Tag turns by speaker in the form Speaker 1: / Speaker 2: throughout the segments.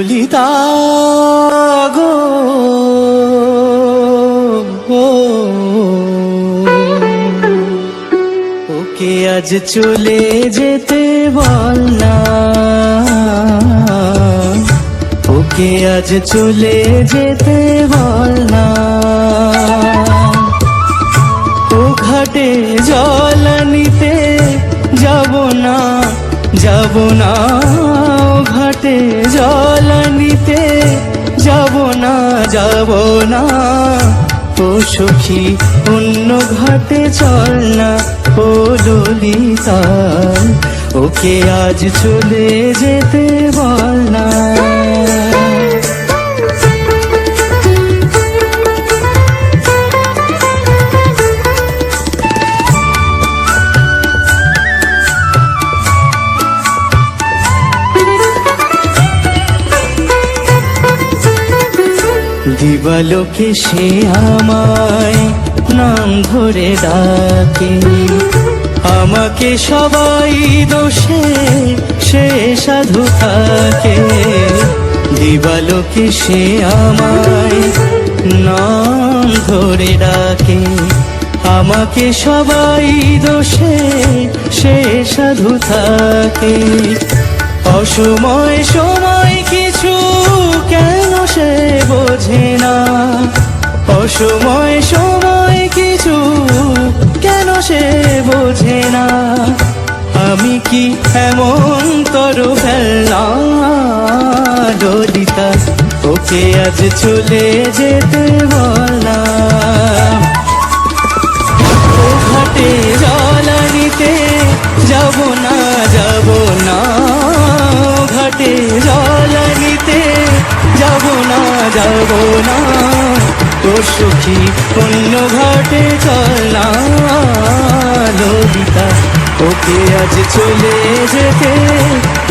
Speaker 1: ললিতা গো ওকে আজ চলে যেতে বল না, ওকে আজ চলে যেতে বল না। ও ঘাটে জল নিতে যাব না, যাব না। ও ঘাটে জল নিতে যাব না, যাব না। ও সখী অন্য ঘাটে চল না, ও ললিতা ওকে আজ চলে যেতে বল না। দিবালোকে সে আমায় নাম ধরে ডাকে, আমাকে সবাই দোষে সে সাধু থাকে। দিবালোকে সে আমায় নাম ধরে ডাকে, আমাকে সবাই দোষে সে সাধু থাকে। অসময় সময় কিছু কেন সে বোঝে না, অসময় সময় কিছু কেন সে বোঝে না। আমি কি এমন তর ফেললাম ললিতা ওকে আজ চলে যেতে বল না। ও ঘাটে জল নিতে যাব না, যাব না। ঘাটে জল নিতে যাব না, যাব না। ও সখী অন্য ঘাটে চল না ললিতা ওকে আজ চলে যেতে,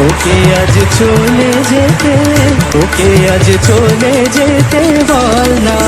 Speaker 1: ওকে আজ চলে যেতে, ওকে আজ চলে যেতে বল না।